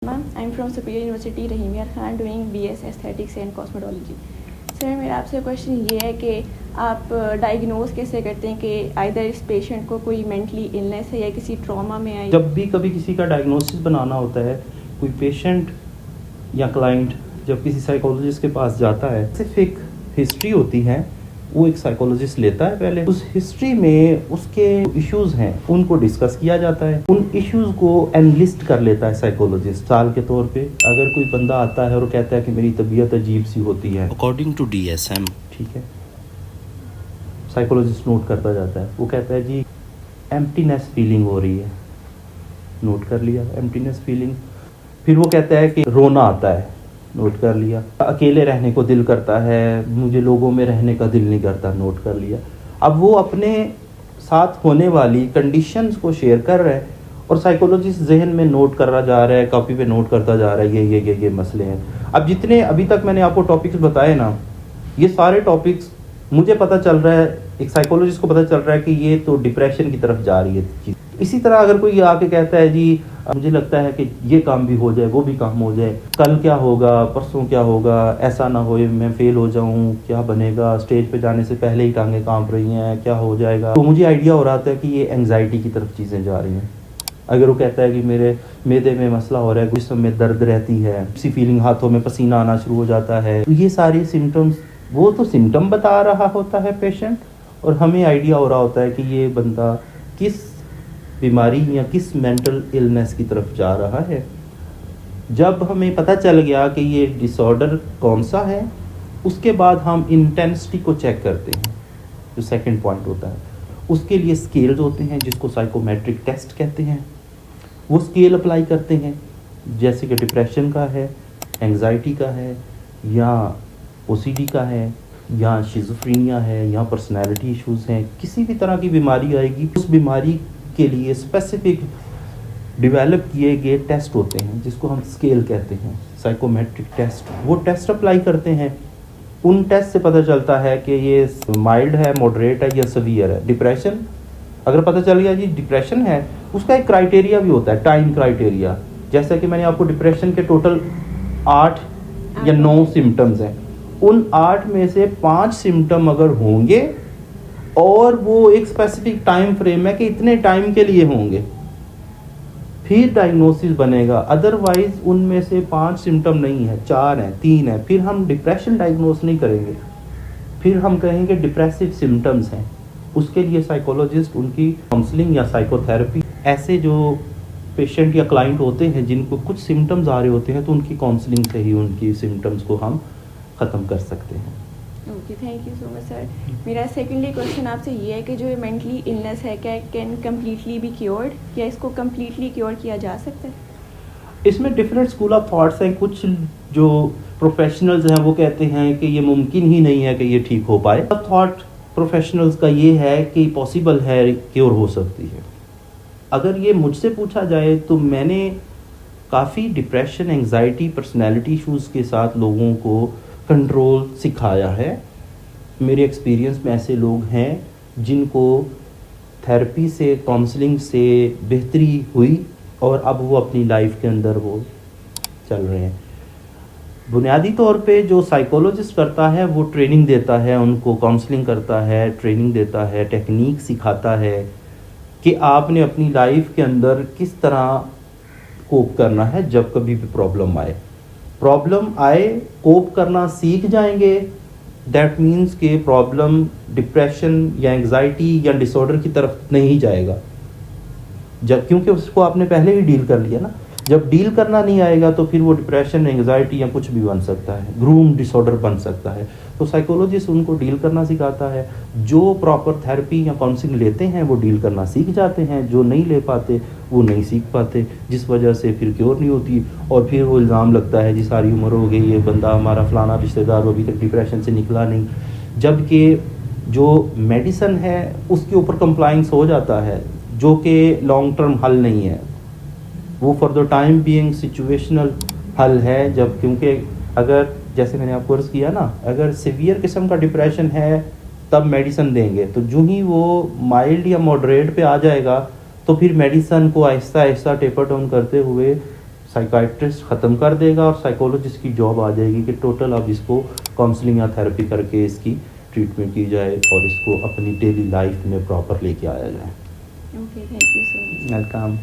Ma'am, I'm from Superior University Rahim Khan doing BS Aesthetics and Cosmetology. Sir मेरा आपसे question ये है कि आप डायग्नोज कैसे करते हैं कि आइदर इस पेशेंट को कोई मेंटली इलनेस है या किसी ट्रॉमा में है। जब भी कभी किसी का डायग्नोसिस बनाना होता है, कोई पेशेंट या क्लाइंट जब किसी साइकोलॉजिस्ट के पास जाता है, स्पेसिफिक हिस्ट्री होती है, वो एक साइकोलॉजिस्ट लेता है। पहले उस हिस्ट्री में उसके इश्यूज हैं उनको डिस्कस किया जाता है, उन इश्यूज को एनलिस्ट कर लेता है साइकोलॉजिस्ट। साल के तौर पे अगर कोई बंदा आता है और कहता है कि मेरी तबीयत अजीब सी होती है अकॉर्डिंग टू DSM, ठीक है, साइकोलॉजिस्ट नोट करता जाता है। वो कहता है जी एम्प्टीनेस फीलिंग हो रही है, नोट कर लिया एम्प्टीनेस फीलिंग। फिर वो कहता है कि रोना आता है, नोट कर लिया। अकेले रहने को दिल करता है, मुझे लोगों में रहने का दिल नहीं करता, नोट कर लिया। अब वो अपने साथ होने वाली कंडीशंस को शेयर कर रहा है और साइकोलॉजिस्ट जहन में नोट कर रहा जा रहा है, कॉपी पे नोट करता जा रहा है, ये मसले हैं। अब जितने अभी तक मैंने आपको टॉपिक्स बताए ना, ये सारे टॉपिक्स मुझे पता चल रहा है, एक साइकोलॉजिस्ट को पता चल रहा है कि ये तो डिप्रेशन की तरफ जा रही है चीज़। इसी तरह अगर कोई आके कहता है जी मुझे लगता है कि ये काम भी हो जाए, वो भी काम हो जाए, कल क्या होगा, परसों क्या होगा, ऐसा ना हो मैं फेल हो जाऊं, क्या बनेगा, स्टेज पे जाने से पहले ही टांगें कांप रही हैं, क्या हो जाएगा, तो मुझे आइडिया हो रहा था कि ये एंग्जाइटी की तरफ चीज़ें जा रही हैं। अगर वो कहता है कि मेरे मैदे में मसला हो रहा है, जिस्म में दर्द रहती है, सी फीलिंग, हाथों में पसीना आना शुरू हो जाता है, तो ये सारे सिम्टम्स, वो तो सिम्टम बता रहा होता है पेशेंट और हमें आइडिया हो रहा होता है कि ये बंदा किस बीमारी या किस मेंटल इलनेस की तरफ जा रहा है। जब हमें पता चल गया कि ये डिसऑर्डर कौन सा है, उसके बाद हम इंटेंसिटी को चेक करते हैं, जो सेकंड पॉइंट होता है। उसके लिए स्केल्स होते हैं जिसको साइकोमेट्रिक टेस्ट कहते हैं, वो स्केल अप्लाई करते हैं, जैसे कि डिप्रेशन का है, एंग्जाइटी का है, या OCD का है, या शिज़ोफ्रेनिया है, या पर्सनैलिटी इश्यूज़ हैं। किसी भी तरह की बीमारी आएगी, उस बीमारी के लिए स्पेसिफिक डेवलप किए गए टेस्ट होते हैं जिसको हम स्केल कहते हैं, साइकोमेट्रिक टेस्ट। वो टेस्ट अप्लाई करते हैं, उन टेस्ट से पता चलता है कि ये माइल्ड है, मॉडरेट है या सीवियर है। डिप्रेशन अगर पता चल गया जी डिप्रेशन है, उसका एक क्राइटेरिया भी होता है, टाइम क्राइटेरिया। जैसा कि मैंने आपको डिप्रेशन के टोटल 8 या 9 सिम्टम्स हैं, उन 8 में से 5 सिम्टम अगर होंगे और वो एक स्पेसिफिक टाइम फ्रेम है कि इतने टाइम के लिए होंगे, फिर डायग्नोसिस बनेगा। अदरवाइज उनमें से 5 सिम्टम नहीं है, 4 हैं, 3 है, फिर हम डिप्रेशन डायग्नोस नहीं करेंगे, फिर हम कहेंगे डिप्रेसिव सिम्टम्स हैं। उसके लिए साइकोलॉजिस्ट उनकी काउंसलिंग या साइकोथेरेपी, ऐसे जो पेशेंट या क्लाइंट होते हैं जिनको कुछ सिम्टम्स आ रहे होते हैं, तो उनकी काउंसलिंग से ही उनकी सिम्टम्स को हम ख़त्म कर सकते हैं। Okay, thank you so much sir. मेरा सेकेंडली क्वेश्चन आपसे ये है कि जो मेंटली इलनेस है, क्या कैन कम्प्लीटली बी क्योर्ड, क्या इसको कम्प्लीटली क्योर किया जा सकता है? इसमें डिफरेंट स्कूल ऑफ थॉट्स हैं। कुछ जो प्रोफेशनल्स हैं वो कहते हैं कि ये मुमकिन ही नहीं है कि ये ठीक हो पाए। थॉट प्रोफेशनल्स का ये है कि पॉसिबल है, क्योर हो सकती है। अगर ये मुझसे पूछा जाए तो मैंने काफ़ी डिप्रेशन, एंग्जाइटी, पर्सनैलिटी इशूज़ के साथ लोगों को कंट्रोल सिखाया है। मेरे एक्सपीरियंस में ऐसे लोग हैं जिनको थेरेपी से, काउंसलिंग से बेहतरी हुई और अब वो अपनी लाइफ के अंदर वो चल रहे हैं। बुनियादी तौर पे जो साइकोलॉजिस्ट करता है वो ट्रेनिंग देता है, उनको काउंसलिंग करता है, ट्रेनिंग देता है, टेक्निक सिखाता है कि आपने अपनी लाइफ के अंदर किस तरह कोप करना है। जब कभी भी प्रॉब्लम आए कोप करना सीख जाएंगे, दैट मीन्स कि प्रॉब्लम डिप्रेशन या एंग्जाइटी या डिसऑर्डर की तरफ नहीं जाएगा, जब क्योंकि उसको आपने पहले ही डील कर लिया ना। जब डील करना नहीं आएगा तो फिर वो डिप्रेशन, एंग्जाइटी या कुछ भी बन सकता है, ग्रूम डिसऑर्डर बन सकता है। तो साइकोलॉजिस्ट उनको डील करना सिखाता है। जो प्रॉपर थेरेपी या काउंसलिंग लेते हैं वो डील करना सीख जाते हैं, जो नहीं ले पाते वो नहीं सीख पाते, जिस वजह से फिर क्योर नहीं होती। और फिर वो इल्ज़ाम लगता है जी सारी उम्र हो गई, ये बंदा हमारा फलाना रिश्तेदार वो अभी तक डिप्रेशन से निकला नहीं। जबकि जो मेडिसिन है उसके ऊपर कंप्लाइंस हो जाता है, जो कि लॉन्ग टर्म हल नहीं है, वो for the time being situational हल है। जब क्योंकि अगर जैसे मैंने आपको अर्ज़ किया ना, अगर सीवियर किस्म का डिप्रेशन है तब मेडिसिन देंगे, तो जो ही वो माइल्ड या मॉडरेट पे आ जाएगा तो फिर मेडिसिन को आहिस्ता आहिस्ता टेपर डाउन करते हुए साइकाइट्रिस्ट ख़त्म कर देगा और साइकोलॉजिस्ट की जॉब आ जाएगी कि टोटल अब इसको काउंसलिंग या थेरेपी करके इसकी ट्रीटमेंट की जाए और इसको अपनी डेली लाइफ में प्रॉपर लेके आया जाए। Okay, thank you so much. Welcome.